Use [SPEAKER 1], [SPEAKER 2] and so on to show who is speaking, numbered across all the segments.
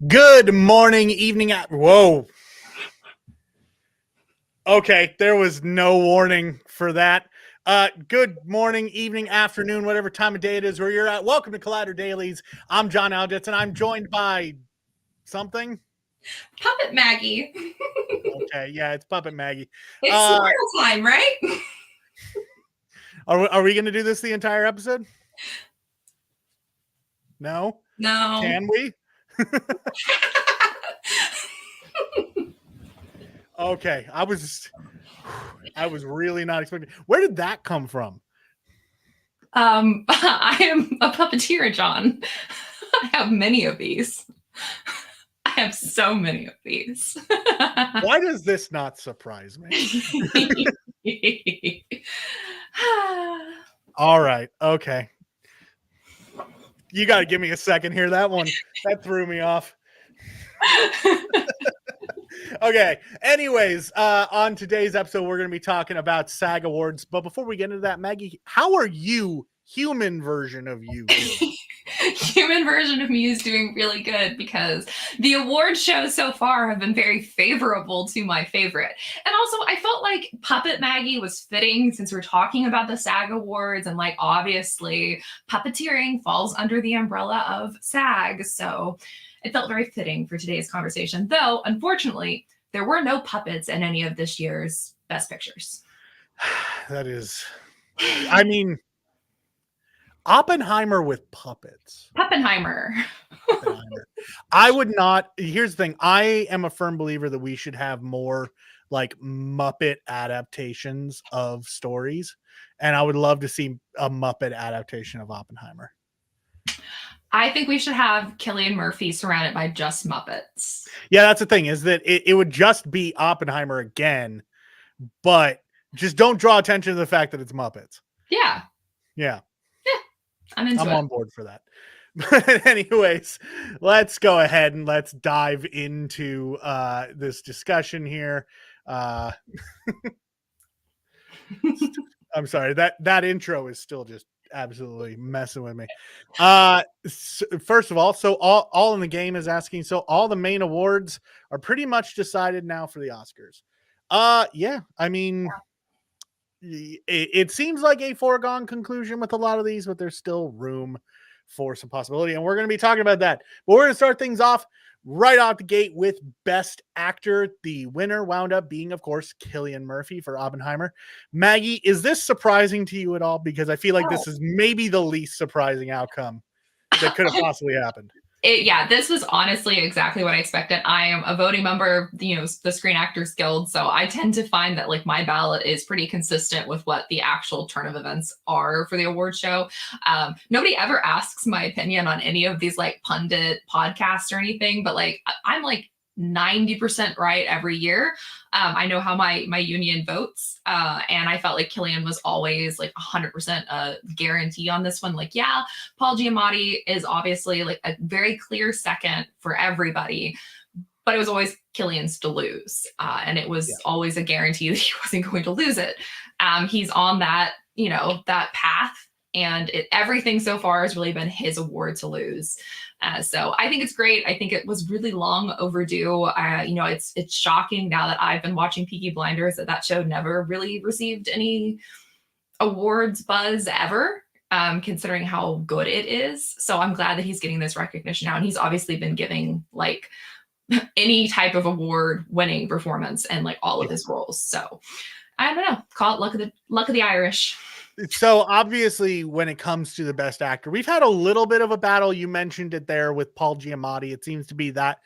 [SPEAKER 1] Good morning, evening. Whoa. Okay, there was no warning for that. Good morning, evening, afternoon, whatever time of day it is where you're at. Welcome to Collider Dailies. I'm John Alditz, and I'm joined by something.
[SPEAKER 2] Puppet Maggie.
[SPEAKER 1] Okay, yeah, it's Puppet Maggie.
[SPEAKER 2] It's smile time, right?
[SPEAKER 1] Are we going to do this the entire episode? No?
[SPEAKER 2] No.
[SPEAKER 1] Can we? Okay, I was really not expecting. Where did that come from?
[SPEAKER 2] I am a puppeteer, John. I have many of these. I have so many of these.
[SPEAKER 1] Why does this not surprise me? All right. Okay. You got to give me a second here. That threw me off. Okay. Anyways, on today's episode, we're going to be talking about SAG Awards. But before we get into that, Maggie, how are you, human version of you?
[SPEAKER 2] Human version of me is doing really good because the award shows so far have been very favorable to my favorite. And also, I felt like Puppet Maggie was fitting since we're talking about the SAG Awards, and like obviously puppeteering falls under the umbrella of SAG. So it felt very fitting for today's conversation, though unfortunately there were no puppets in any of this year's Best Pictures.
[SPEAKER 1] That is, I mean, Oppenheimer with puppets.
[SPEAKER 2] Oppenheimer.
[SPEAKER 1] I would not. Here's the thing. I am a firm believer that we should have more like Muppet adaptations of stories. And I would love to see a Muppet adaptation of Oppenheimer.
[SPEAKER 2] I think we should have Cillian Murphy surrounded by just Muppets.
[SPEAKER 1] Yeah, that's the thing, is that it would just be Oppenheimer again, but just don't draw attention to the fact that it's Muppets.
[SPEAKER 2] Yeah.
[SPEAKER 1] Yeah.
[SPEAKER 2] I'm
[SPEAKER 1] on board for that. But anyways, let's go ahead and let's dive into this discussion here. I'm sorry, that intro is still just absolutely messing with me. First of all, so all in the game is asking, so all the main awards are pretty much decided now for the Oscars. Yeah, I mean, it seems like a foregone conclusion with a lot of these, but there's still room for some possibility, and we're going to be talking about that. But we're going to start things off right out the gate with Best Actor. The winner wound up being, of course, Cillian Murphy for Oppenheimer. Maggie, is this surprising to you at all? Because I feel like this is maybe the least surprising outcome that could have possibly happened.
[SPEAKER 2] Yeah, this was honestly exactly what I expected. I am a voting member of, the Screen Actors Guild, so I tend to find that like my ballot is pretty consistent with what the actual turn of events are for the award show. Nobody ever asks my opinion on any of these like pundit podcasts or anything, but like I'm like 90% right every year. I know how my union votes, and I felt like Cillian was always like 100% a guarantee on this one. Like, yeah, Paul Giamatti is obviously like a very clear second for everybody, but it was always Cillian's to lose, and it was always a guarantee that he wasn't going to lose it. He's on that that path, and everything so far has really been his award to lose. So I think it's great. I think it was really long overdue. It's shocking now that I've been watching Peaky Blinders that show never really received any awards buzz ever, considering how good it is. So I'm glad that he's getting this recognition now. And he's obviously been giving like any type of award winning performance and like all of his roles. So I don't know, call it luck of the Irish.
[SPEAKER 1] So obviously when it comes to the Best Actor, we've had a little bit of a battle. You mentioned it there with Paul Giamatti. It seems to be that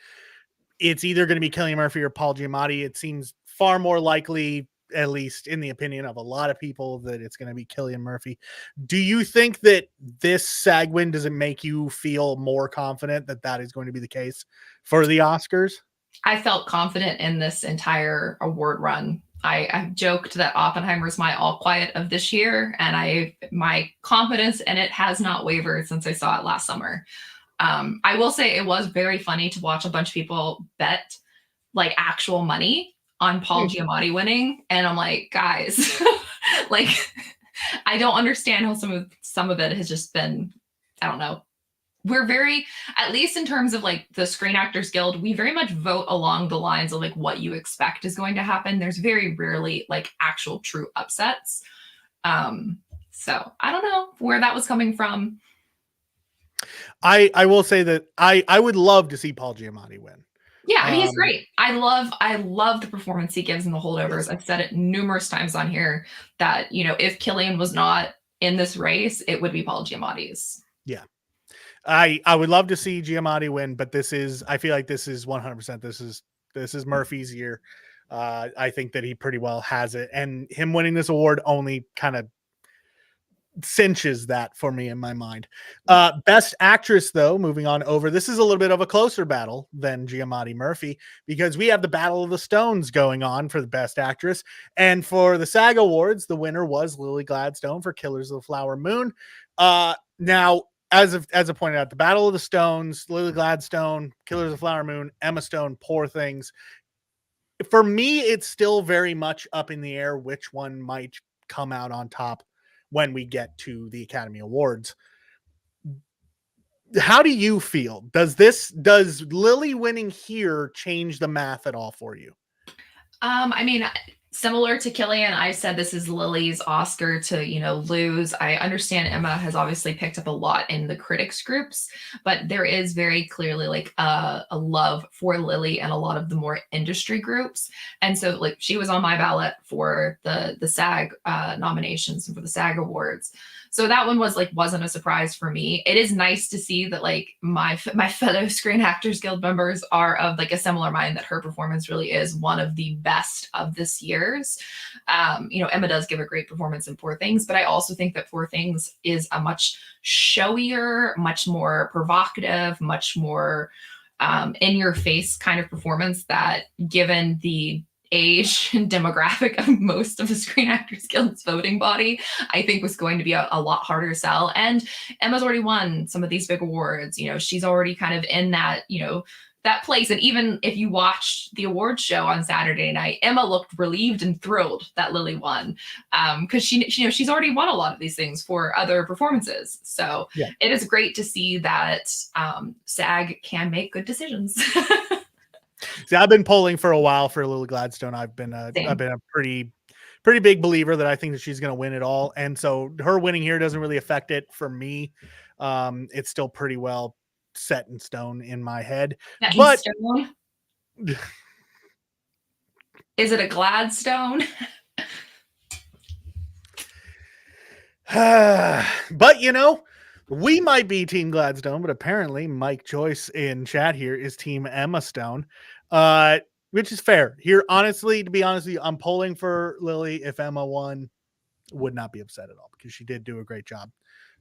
[SPEAKER 1] it's either going to be Cillian Murphy or Paul Giamatti. It seems far more likely, at least in the opinion of a lot of people, that it's going to be Cillian Murphy. Do you think that this SAG win, does it make you feel more confident that that is going to be the case for the Oscars?
[SPEAKER 2] I felt confident in this entire award run. I joked that Oppenheimer is my all quiet of this year, and my confidence in it has not wavered since I saw it last summer. I will say it was very funny to watch a bunch of people bet like actual money on Paul Giamatti winning, and I'm like, guys, like I don't understand how some of it has just been, I don't know, we're very, at least in terms of like the Screen Actors Guild, we very much vote along the lines of like what you expect is going to happen. There's very rarely like actual true upsets. So I don't know where that was coming from.
[SPEAKER 1] I will say that I would love to see Paul Giamatti win.
[SPEAKER 2] Yeah, I mean, he's great. I love the performance he gives in the holdovers.
[SPEAKER 1] Yes.
[SPEAKER 2] I've said it numerous times on here that, you know, if Killian was not in this race, it would be Paul Giamatti's.
[SPEAKER 1] Yeah. I would love to see Giamatti win, but I feel like this is 100%. This is Murphy's year. I think that he pretty well has it, and him winning this award only kind of cinches that for me in my mind. Best actress, though, moving on over, this is a little bit of a closer battle than Giamatti Murphy, because we have the Battle of the Stones going on for the best actress. And for the SAG Awards, the winner was Lily Gladstone for Killers of the Flower Moon. Now, as I pointed out, the Battle of the Stones, Lily Gladstone, Killers of the Flower Moon, Emma Stone, Poor Things. For me, it's still very much up in the air which one might come out on top when we get to the Academy Awards. How do you feel? Does Lily winning here change the math at all for you?
[SPEAKER 2] I mean, similar to Killian, I said this is Lily's Oscar to, you know, lose. I understand Emma has obviously picked up a lot in the critics groups, but there is very clearly like a love for Lily and a lot of the more industry groups. And so like she was on my ballot for the SAG nominations and for the SAG Awards. So that one was like wasn't a surprise for me. It is nice to see that like my fellow Screen Actors Guild members are of like a similar mind, that her performance really is one of the best of this year's. You know, Emma does give a great performance in Poor Things, but I also think that Poor Things is a much showier, much more provocative, much more in your face kind of performance that, given the age and demographic of most of the Screen Actors Guild's voting body, I think was going to be a lot harder to sell. And Emma's already won some of these big awards. You know, she's already kind of in that, you know, that place. And even if you watched the awards show on Saturday night, Emma looked relieved and thrilled that Lily won, because she you know, she's already won a lot of these things for other performances. So yeah, it is great to see that SAG can make good decisions.
[SPEAKER 1] See, I've been polling for a while for Lily Gladstone. I've been a pretty big believer that I think that she's going to win it all, and so her winning here doesn't really affect it for me. It's still pretty well set in stone in my head.
[SPEAKER 2] Yeah,
[SPEAKER 1] but
[SPEAKER 2] stone? Is it a Gladstone?
[SPEAKER 1] But you know, we might be Team Gladstone, but apparently Mike Joyce in chat here is Team Emma Stone, which is fair. Here, honestly, to be honest with you, I'm polling for Lily. If Emma won, would not be upset at all, because she did do a great job.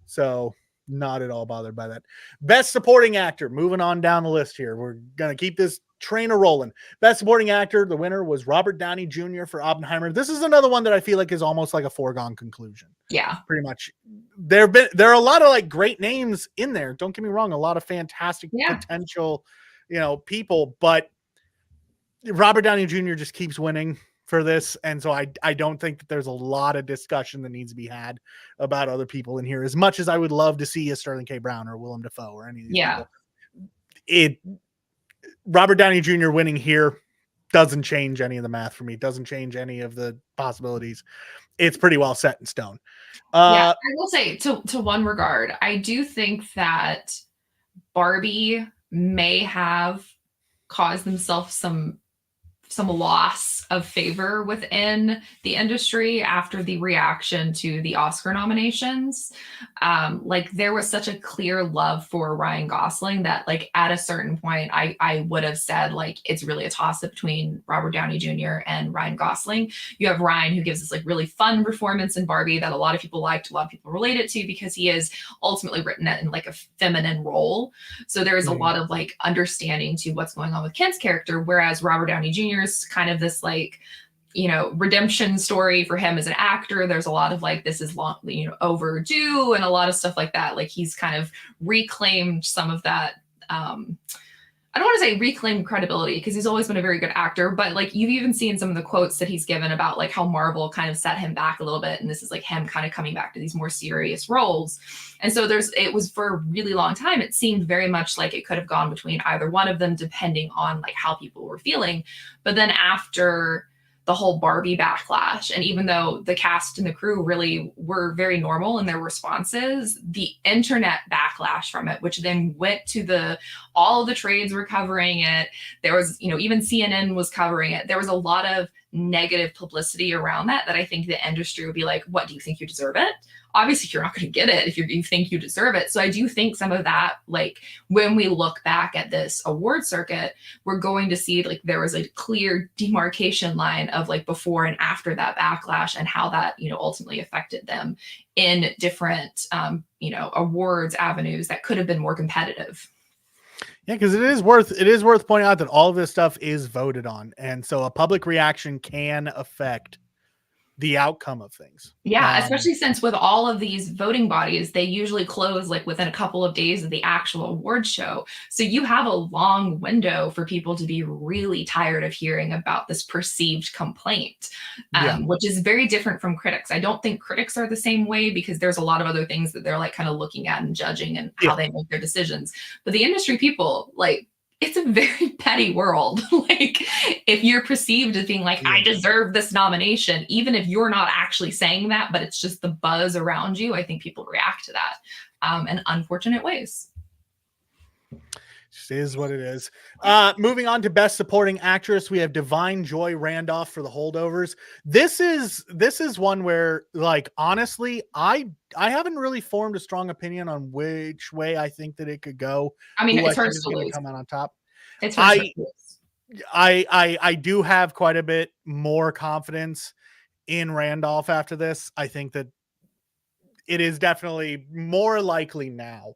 [SPEAKER 1] So not at all bothered by that. Best Supporting Actor, moving on down the list here. We're going to keep this train a rolling. Best Supporting Actor, the winner was Robert Downey Jr. for Oppenheimer. This is another one that I feel like is almost like a foregone conclusion.
[SPEAKER 2] Yeah,
[SPEAKER 1] pretty much. There are a lot of like great names in there. Don't get me wrong, a lot of fantastic potential, you know, people, but Robert Downey Jr. just keeps winning for this, and so I don't think that there's a lot of discussion that needs to be had about other people in here. As much as I would love to see a Sterling K. Brown or Willem Dafoe or any of these people, Robert Downey Jr. winning here doesn't change any of the math for me. It doesn't change any of the possibilities. It's pretty well set in stone.
[SPEAKER 2] I will say to one regard, I do think that Barbie may have caused themselves some loss of favor within the industry after the reaction to the Oscar nominations. Like there was such a clear love for Ryan Gosling that like at a certain point I would have said like it's really a toss-up between Robert Downey Jr. and Ryan Gosling. You have Ryan, who gives this like really fun performance in Barbie that a lot of people liked, a lot of people related to, because he is ultimately written it in like a feminine role. So there is a lot of like understanding to what's going on with Ken's character, whereas Robert Downey Jr. is kind of this like, you know, redemption story for him as an actor. There's a lot of like, this is long, you know, overdue, and a lot of stuff like that. Like he's kind of reclaimed some of that I don't want to say reclaim credibility because he's always been a very good actor, but like you've even seen some of the quotes that he's given about like how Marvel kind of set him back a little bit. And this is like him kind of coming back to these more serious roles. And so it was for a really long time. It seemed very much like it could have gone between either one of them, depending on like how people were feeling. But then after the whole Barbie backlash, and even though the cast and the crew really were very normal in their responses, the internet backlash from it, which then went to all of the trades were covering it. There was, even CNN was covering it. There was a lot of negative publicity around that I think the industry would be like, what, do you think you deserve it? Obviously you're not going to get it if you think you deserve it. So I do think some of that, like when we look back at this award circuit, we're going to see like there was a clear demarcation line of like before and after that backlash and how that, ultimately affected them in different, awards avenues that could have been more competitive.
[SPEAKER 1] Yeah, because it is worth pointing out that all of this stuff is voted on. And so a public reaction can affect the outcome of things.
[SPEAKER 2] Yeah, especially since with all of these voting bodies, they usually close like within a couple of days of the actual award show. So you have a long window for people to be really tired of hearing about this perceived complaint, which is very different from critics. I don't think critics are the same way because there's a lot of other things that they're like kind of looking at and judging and how they make their decisions. But the industry people, like, it's a very petty world. Like if you're perceived as being like, I deserve this nomination, even if you're not actually saying that, but it's just the buzz around you, I think people react to that in unfortunate ways.
[SPEAKER 1] Just is what it is. Moving on to Best Supporting Actress, we have Divine Joy Randolph for The Holdovers. This is one where, like, honestly, I haven't really formed a strong opinion on which way I think that it could go.
[SPEAKER 2] I mean, it's hard to
[SPEAKER 1] come out on top.
[SPEAKER 2] It's hard to
[SPEAKER 1] I do have quite a bit more confidence in Randolph after this. I think that it is definitely more likely now.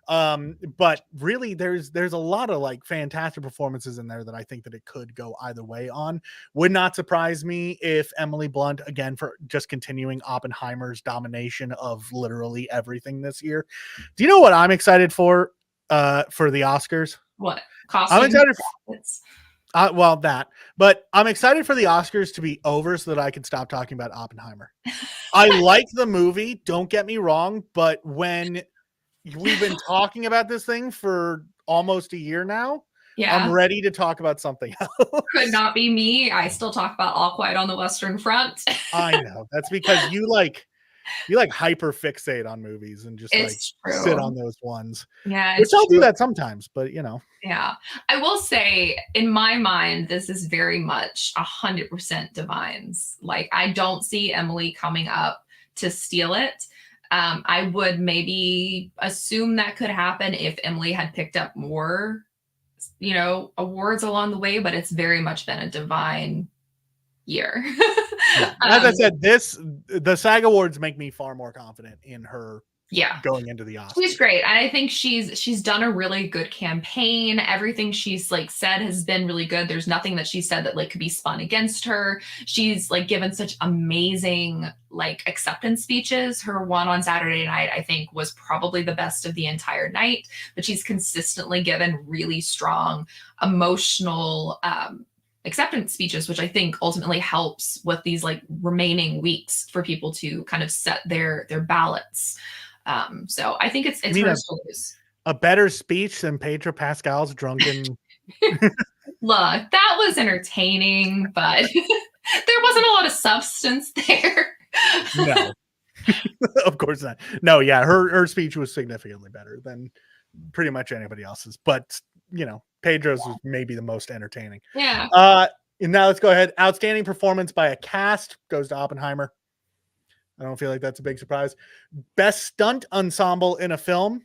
[SPEAKER 1] But really there's a lot of like fantastic performances in there that I think that it could go either way on. Would not surprise me if Emily Blunt, again, for just continuing Oppenheimer's domination of literally everything this year. Do you know what I'm excited for the Oscars?
[SPEAKER 2] What?
[SPEAKER 1] I'm excited but I'm excited for the Oscars to be over so that I can stop talking about Oppenheimer. I like the movie, don't get me wrong, but when we've been talking about this thing for almost a year now, I'm ready to talk about something else.
[SPEAKER 2] Could not be me. I still talk about All Quiet on the Western Front.
[SPEAKER 1] I know. That's because you hyper fixate on movies and just sit on those ones.
[SPEAKER 2] Yeah.
[SPEAKER 1] Which I'll do that sometimes, but
[SPEAKER 2] Yeah. I will say in my mind, this is very much 100% Divine's. Like I don't see Emily coming up to steal it. I would maybe assume that could happen if Emily had picked up more, awards along the way, but it's very much been a Divine year.
[SPEAKER 1] As I said, the SAG Awards make me far more confident in her going into the Oscars.
[SPEAKER 2] She's great. I think she's done a really good campaign. Everything she's like said has been really good. There's nothing that she said that like could be spun against her. She's like given such amazing like acceptance speeches. Her one on Saturday night, I think, was probably the best of the entire night, but she's consistently given really strong emotional acceptance speeches, which I think ultimately helps with these like remaining weeks for people to kind of set their ballots. So I think it's hers to lose.
[SPEAKER 1] A better speech than Pedro Pascal's drunken.
[SPEAKER 2] Look, that was entertaining, but there wasn't a lot of substance there.
[SPEAKER 1] No, of course not. No, yeah, her speech was significantly better than pretty much anybody else's, but Pedro's was maybe the most entertaining.
[SPEAKER 2] Yeah.
[SPEAKER 1] And now let's go ahead. Outstanding performance by a cast goes to Oppenheimer. I don't feel like that's a big surprise. Best stunt ensemble in a film.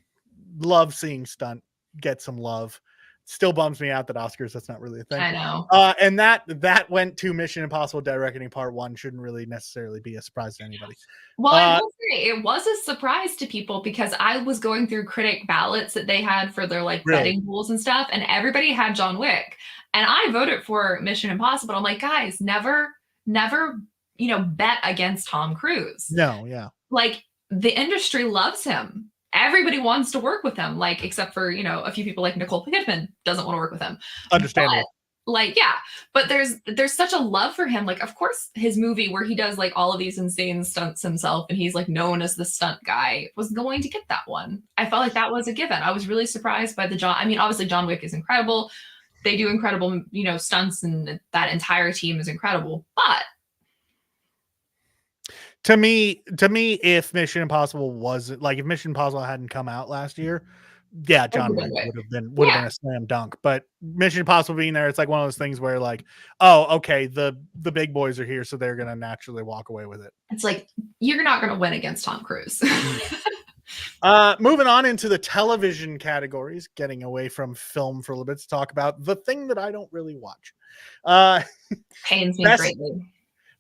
[SPEAKER 1] Love seeing stunt get some love. Still bums me out that Oscars, that's not really a thing.
[SPEAKER 2] I know.
[SPEAKER 1] And that went to Mission Impossible Dead Reckoning Part 1. Shouldn't really necessarily be a surprise to anybody.
[SPEAKER 2] Well, I will say it was a surprise to people because I was going through critic ballots that they had for their like betting pools and stuff, and everybody had John Wick. And I voted for Mission Impossible. I'm like, guys, never bet against Tom Cruise.
[SPEAKER 1] No, yeah.
[SPEAKER 2] Like the industry loves him. everybody wants to work with him, like except for a few people like Nicole Kidman doesn't want to work with him.
[SPEAKER 1] Understandable.
[SPEAKER 2] But like, yeah, but there's such a love for him. Like, of course, his movie where he does like all of these insane stunts himself, and he's like known as the stunt guy, was going to get that one. I felt like that was a given. I was really surprised by the John. I mean, obviously John Wick is incredible. They do incredible, stunts, and that entire team is incredible. But
[SPEAKER 1] to me, if Mission Impossible wasn't like if Mission Impossible hadn't come out last year, yeah, John Wick would have been a slam dunk. But Mission Impossible being there, it's like one of those things where like, oh, okay, the big boys are here, so they're gonna naturally walk away with it.
[SPEAKER 2] It's like you're not gonna win against Tom Cruise.
[SPEAKER 1] Moving on into the television categories, getting away from film for a little bit to talk about the thing that I don't really watch.
[SPEAKER 2] Pains me greatly.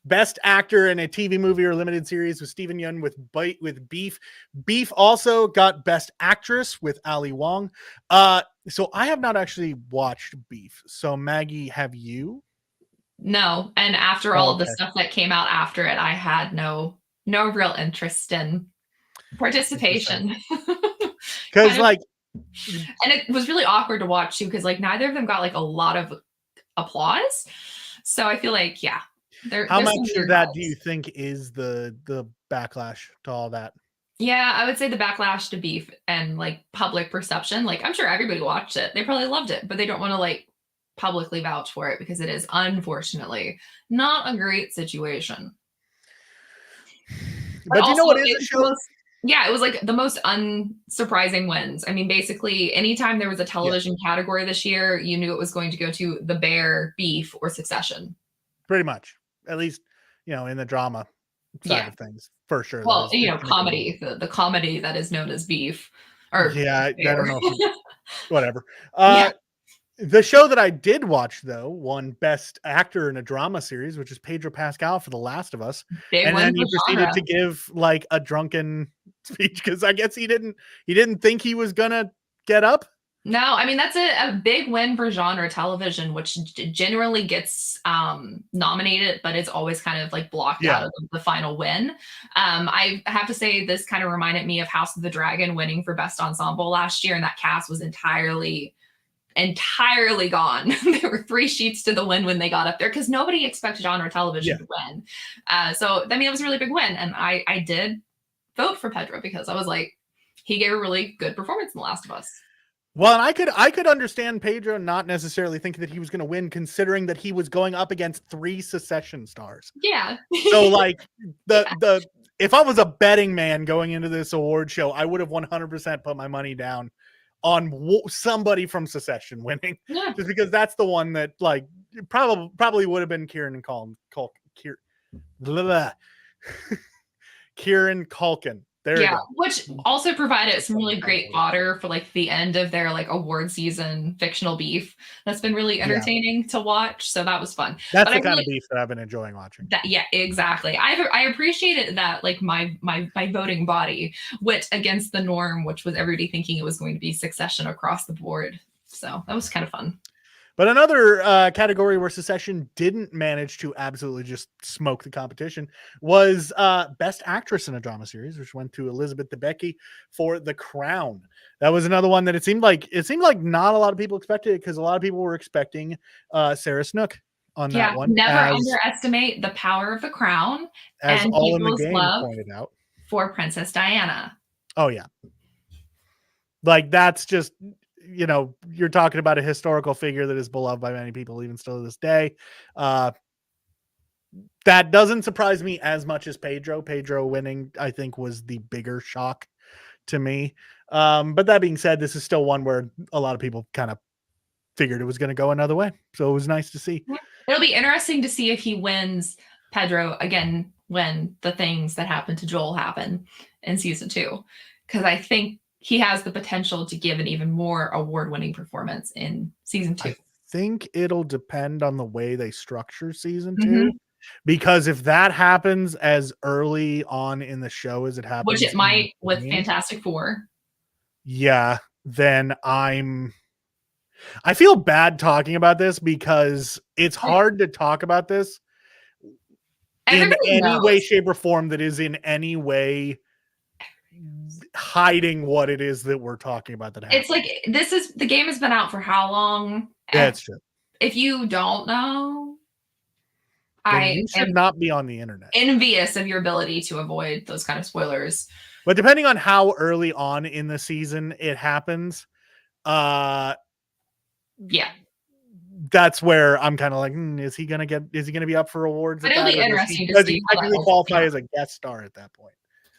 [SPEAKER 1] Best actor in a TV movie or limited series with Steven Yeun with Beef. Beef also got best actress with Ali Wong. So I have not actually watched Beef. So Maggie, have you?
[SPEAKER 2] No. And after all of the stuff that came out after it, I had no real interest in participation.
[SPEAKER 1] Because and
[SPEAKER 2] it was really awkward to watch too, because like neither of them got like a lot of applause. So I feel like, yeah.
[SPEAKER 1] How much of that do you think is the backlash to all that?
[SPEAKER 2] Yeah, I would say the backlash to Beef and like public perception. Like I'm sure everybody watched it. They probably loved it, but they don't want to like publicly vouch for it because it is unfortunately not a great situation.
[SPEAKER 1] But you know what is a show?
[SPEAKER 2] Yeah, it was like the most unsurprising wins. I mean, basically, anytime there was a television category this year, you knew it was going to go to The Bear, Beef, or Succession.
[SPEAKER 1] Pretty much. At least, in the drama side of things, for sure.
[SPEAKER 2] Well, comedy, the comedy that is known as Beef. Or
[SPEAKER 1] I don't know. Whatever. The show that I did watch, though, won Best Actor in a Drama Series, which is Pedro Pascal for The Last of Us. And then he proceeded to give like a drunken speech because I guess he didn't think he was gonna get up.
[SPEAKER 2] No, I mean, that's a big win for genre television, which generally gets nominated, but it's always kind of like blocked out of the final win. I have to say this kind of reminded me of House of the Dragon winning for Best Ensemble last year, and that cast was entirely gone. There were 3 sheets to the win when they got up there because nobody expects genre television to win. So, I mean, it was a really big win, and I did vote for Pedro because I was like, he gave a really good performance in The Last of Us.
[SPEAKER 1] Well, and I could understand Pedro not necessarily thinking that he was going to win, considering that he was going up against 3 Succession stars.
[SPEAKER 2] Yeah.
[SPEAKER 1] So, like the if I was a betting man going into this award show, I would have 100% put my money down on somebody from Succession winning, just because that's the one that like probably would have been Kieran Culkin. There you go.
[SPEAKER 2] Which also provided some really great fodder for like the end of their like award season fictional Beef. That's been really entertaining to watch. So that was fun.
[SPEAKER 1] That's the kind of Beef that I've been enjoying watching.
[SPEAKER 2] Exactly. I appreciated that like my voting body went against the norm, which was everybody thinking it was going to be Succession across the board. So that was kind of fun.
[SPEAKER 1] But another category where Succession didn't manage to absolutely just smoke the competition was Best Actress in a Drama Series, which went to Elizabeth Debicki for The Crown. That was another one that it seemed like not a lot of people expected, because a lot of people were expecting Sarah Snook on that one.
[SPEAKER 2] Never underestimate the power of The Crown,
[SPEAKER 1] as and All in the Game pointed out,
[SPEAKER 2] for Princess Diana.
[SPEAKER 1] Oh yeah, like that's just. You're talking about a historical figure that is beloved by many people, even still to this day. That doesn't surprise me as much as Pedro. Pedro winning, I think, was the bigger shock to me. But that being said, this is still one where a lot of people kind of figured it was going to go another way. So it was nice to see.
[SPEAKER 2] It'll be interesting to see if he wins Pedro again when the things that happened to Joel happen in season 2. Because I think he has the potential to give an even more award-winning performance in season 2.
[SPEAKER 1] I think it'll depend on the way they structure season 2, because if that happens as early on in the show as it happens,
[SPEAKER 2] which it might with Fantastic Four,
[SPEAKER 1] then I feel bad talking about this because it's hard to talk about this in any way, shape, or form that is in any way hiding what it is that we're talking about that happened.
[SPEAKER 2] It's like the game has been out for how long?
[SPEAKER 1] Yeah, it's true.
[SPEAKER 2] If you don't know,
[SPEAKER 1] Then
[SPEAKER 2] I
[SPEAKER 1] you should
[SPEAKER 2] am
[SPEAKER 1] not be on the internet.
[SPEAKER 2] envious of your ability to avoid those kind of spoilers.
[SPEAKER 1] But depending on how early on in the season it happens,
[SPEAKER 2] Yeah.
[SPEAKER 1] that's where I'm kind of like, is he gonna be up for awards?
[SPEAKER 2] But it'll be interesting to
[SPEAKER 1] does
[SPEAKER 2] see
[SPEAKER 1] he
[SPEAKER 2] how that
[SPEAKER 1] technically qualify as a guest star at that point?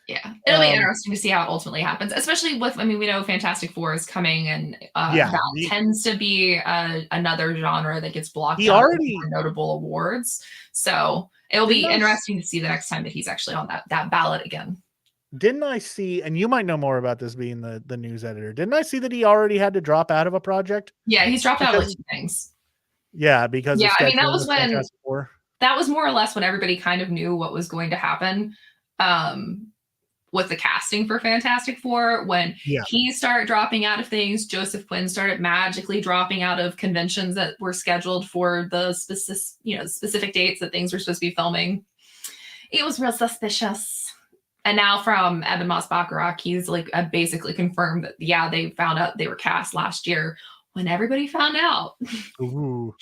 [SPEAKER 2] Yeah, it'll be interesting to see how it ultimately happens, especially with, we know Fantastic Four is coming, and that tends to be another genre that gets blocked out of more notable awards. So it'll be interesting to see the next time that he's actually on that ballot again.
[SPEAKER 1] Didn't I see, and you might know more about this being the news editor, didn't I see that he already had to drop out of a project?
[SPEAKER 2] Yeah, he's dropped out of like 2 things.
[SPEAKER 1] Yeah, because
[SPEAKER 2] that was when that was more or less when everybody kind of knew what was going to happen with the casting for Fantastic Four. When he started dropping out of things, Joseph Quinn started magically dropping out of conventions that were scheduled for the specific dates that things were supposed to be filming. It was real suspicious. And now from Evan Moss-Bacharach, he's like basically confirmed that, they found out they were cast last year when everybody found out.
[SPEAKER 1] Ooh.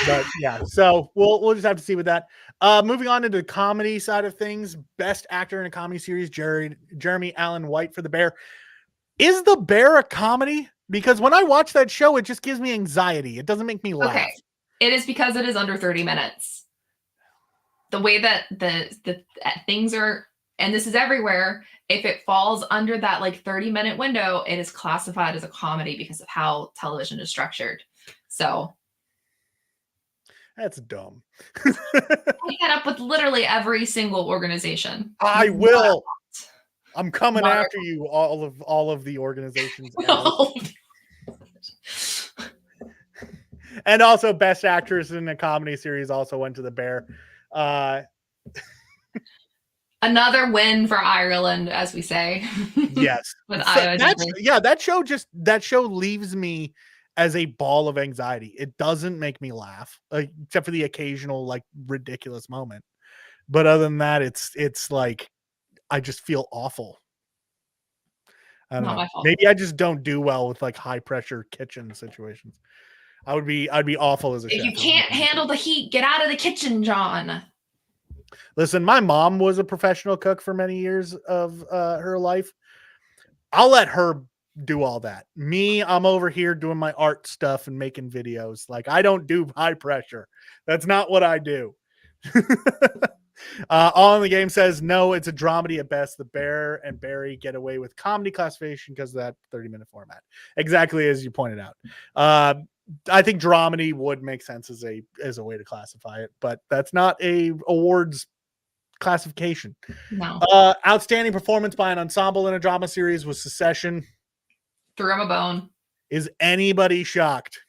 [SPEAKER 1] But yeah, so we'll just have to see with that. Moving on into the comedy side of things, best actor in a comedy series, Jeremy Allen White for The Bear. Is The Bear a comedy? Because when I watch that show, it just gives me anxiety. It doesn't make me laugh.
[SPEAKER 2] Okay. It is because it is under 30 minutes. The way that the things are, and this is everywhere, if it falls under that like 30-minute window, it is classified as a comedy because of how television is structured. So
[SPEAKER 1] that's dumb.
[SPEAKER 2] Take that up with literally every single organization.
[SPEAKER 1] I will. I'm coming after you, all of the organizations. And also, best actress in a comedy series also went to The Bear.
[SPEAKER 2] Another win for Ireland, as we say.
[SPEAKER 1] Yes. That show leaves me as a ball of anxiety. It doesn't make me laugh, except for the occasional like ridiculous moment. But other than that, it's like I just feel awful. I don't know. Maybe I just don't do well with like high pressure kitchen situations. I'd be awful as a chef.
[SPEAKER 2] If you can't handle the heat, get out of the kitchen, John.
[SPEAKER 1] Listen, my mom was a professional cook for many years of her life. I'll let her do all that. Me, I'm over here doing my art stuff and making videos. Like, I don't do high pressure. That's not what I do. All in the Game says, no, it's a dramedy at best. The Bear and Barry get away with comedy classification because of that 30-minute format. Exactly as you pointed out. I think dramedy would make sense as a way to classify it, but that's not a awards classification.
[SPEAKER 2] No.
[SPEAKER 1] Outstanding performance by an ensemble in a drama series was Succession.
[SPEAKER 2] Threw him a bone.
[SPEAKER 1] Is anybody shocked?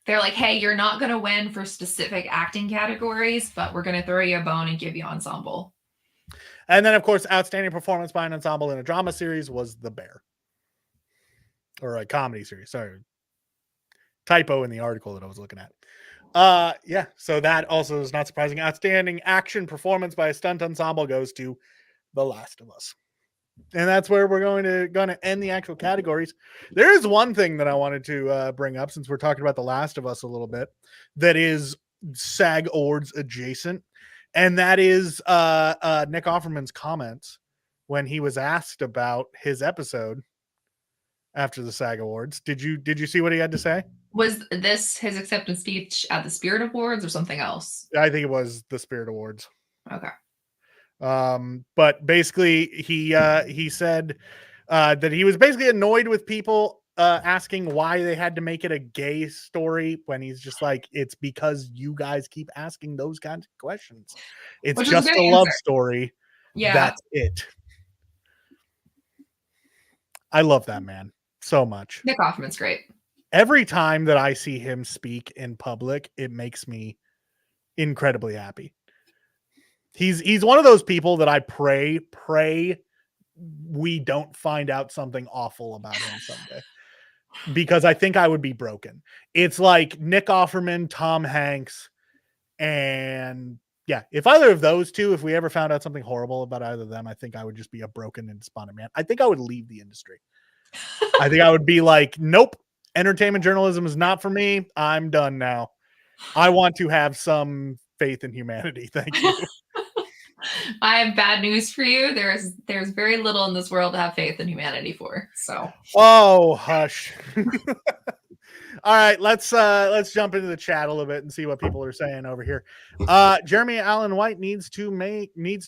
[SPEAKER 2] They're like, hey, you're not going to win for specific acting categories, but we're going to throw you a bone and give you ensemble.
[SPEAKER 1] And then, of course, outstanding performance by an ensemble in a drama series was The Bear. Or a comedy series. Sorry. Typo in the article that I was looking at. Yeah, so that also is not surprising. Outstanding action performance by a stunt ensemble goes to The Last of Us. And that's where we're going to end the actual categories. There is one thing that I wanted to bring up, since we're talking about The Last of Us a little bit, that is SAG Awards adjacent, and that is Nick Offerman's comments when he was asked about his episode after the SAG Awards. Did you see what he had to say?
[SPEAKER 2] Was this his acceptance speech at the Spirit Awards or something else?
[SPEAKER 1] I think it was the Spirit Awards.
[SPEAKER 2] Okay.
[SPEAKER 1] But basically he said that he was basically annoyed with people asking why they had to make it a gay story, when he's just like, it's because you guys keep asking those kinds of questions. It's just a love story.
[SPEAKER 2] Yeah.
[SPEAKER 1] That's it. I love that man so much.
[SPEAKER 2] Nick Offerman's great.
[SPEAKER 1] Every time that I see him speak in public, it makes me incredibly happy. He's one of those people that I pray we don't find out something awful about him someday, because I think I would be broken. It's like Nick Offerman, Tom Hanks, and Yeah, if either of those two, if we ever found out something horrible about either of them, I think I would just be a broken and despondent man. I think I would leave the industry. I think I would be like, nope, entertainment journalism is not for me. I'm done now. I want to have some faith in humanity. Thank you.
[SPEAKER 2] I have bad news for you. There's very little in this world to have faith in humanity for. So
[SPEAKER 1] Oh, hush. All right, let's jump into the chat a little bit and see what people are saying over here. Jeremy Allen White needs to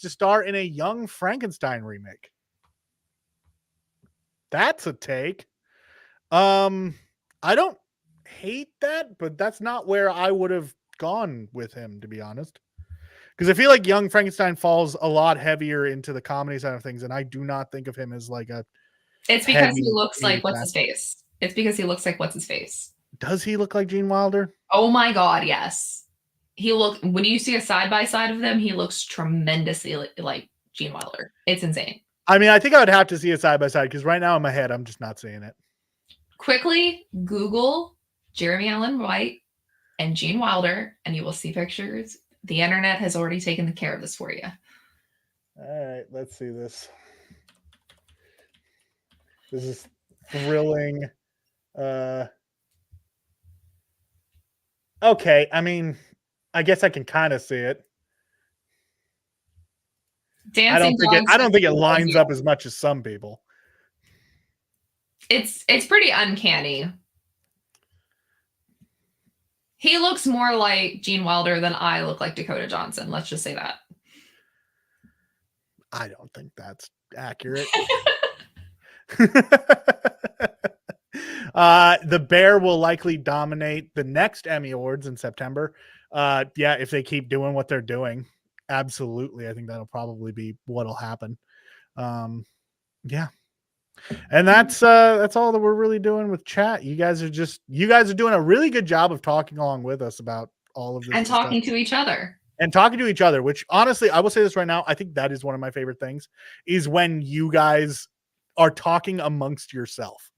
[SPEAKER 1] star in a Young Frankenstein remake. That's a take. I don't hate that, but that's not where I would have gone with him, to be honest. Because I feel like Young Frankenstein falls a lot heavier into the comedy side of things, and I do not think of him as like a.
[SPEAKER 2] It's because he looks like what's his face. It's because he looks like what's his face.
[SPEAKER 1] Does he look like Gene Wilder?
[SPEAKER 2] Oh my God, yes. When you see a side by side of them, he looks tremendously like Gene Wilder. It's insane.
[SPEAKER 1] I mean, I think I would have to see it side by side because right now in my head, I'm just not seeing it.
[SPEAKER 2] Quickly Google Jeremy Allen White and Gene Wilder, and you will see pictures. The internet has already taken care of this for you.
[SPEAKER 1] All right, let's see this. This is thrilling. Okay, I mean, I guess I can kind of see it. I don't think it lines up as much as some people.
[SPEAKER 2] It's pretty uncanny. He looks more like Gene Wilder than I look like Dakota Johnson. Let's just say that.
[SPEAKER 1] I don't think that's accurate. The Bear will likely dominate the next Emmy Awards in September. Yeah, if they keep doing what they're doing. Absolutely. I think that'll probably be what'll happen. Yeah. And that's all that we're really doing with chat. You guys are doing a really good job of talking along with us about all of this
[SPEAKER 2] and talking to each other.
[SPEAKER 1] And talking to each other, which honestly, I will say this right now, I think that is one of my favorite things is when you guys are talking amongst yourself.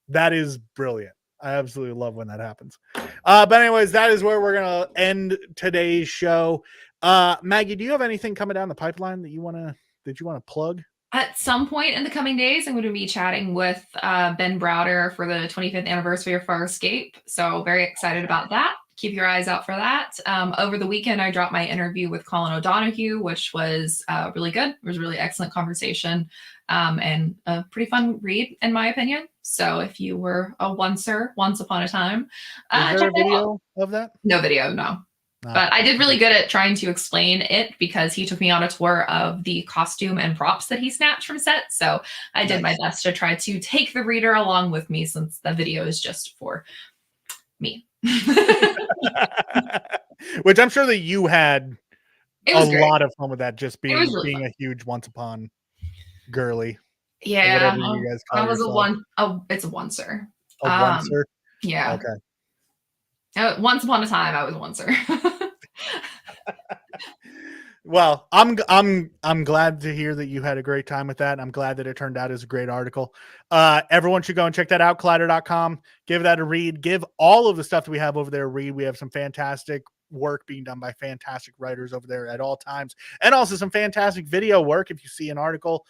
[SPEAKER 1] That is brilliant. I absolutely love when that happens. But anyways, that is where we're going to end today's show. Maggie, do you have anything coming down the pipeline that you want to plug?
[SPEAKER 2] At some point in the coming days, I'm going to be chatting with Ben Browder for the 25th anniversary of Far Escape. So very excited about that. Keep your eyes out for that. Over the weekend, I dropped my interview with Colin O'Donoghue, which was really good. It was a really excellent conversation and a pretty fun read, in my opinion. So if you were a oncer once upon a time,
[SPEAKER 1] is there a video of that?
[SPEAKER 2] No video, no. But I did really good at trying to explain it because he took me on a tour of the costume and props that he snatched from set. So I did my best to try to take the reader along with me since the video is just for me.
[SPEAKER 1] Which I'm sure that you had a lot of fun with that, just being a huge once upon girly.
[SPEAKER 2] Yeah, I was it's a oncer.
[SPEAKER 1] A oncer?
[SPEAKER 2] Yeah.
[SPEAKER 1] Okay.
[SPEAKER 2] Once upon a time, I was a oncer.
[SPEAKER 1] Well, I'm glad to hear that you had a great time with that. I'm glad that it turned out as a great article. Everyone should go and check that out, Collider.com. Give that a read. Give all of the stuff that we have over there a read. We have some fantastic work being done by fantastic writers over there at all times, and also some fantastic video work. If you see an article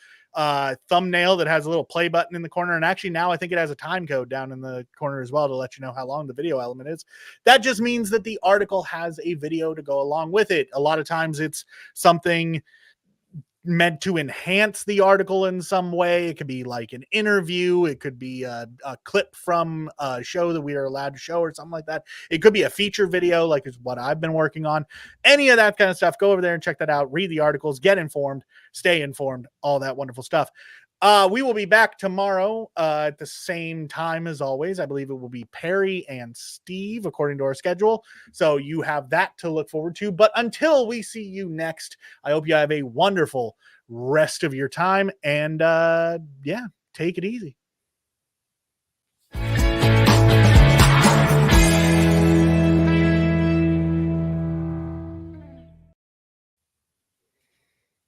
[SPEAKER 1] thumbnail that has a little play button in the corner, and actually now I think it has a time code down in the corner as well to let you know how long the video element is. That just means that the article has a video to go along with it. A lot of times it's something meant to enhance the article in some way. It could be like an interview. It could be a clip from a show that we are allowed to show or something like that. It could be a feature video like is what I've been working on. Any of that kind of stuff, go over there and check that out. Read the articles, get informed, stay informed, all that wonderful stuff. We will be back tomorrow at the same time as always. I believe it will be Perry and Steve according to our schedule. So you have that to look forward to. But until we see you next, I hope you have a wonderful rest of your time. And yeah, take it easy.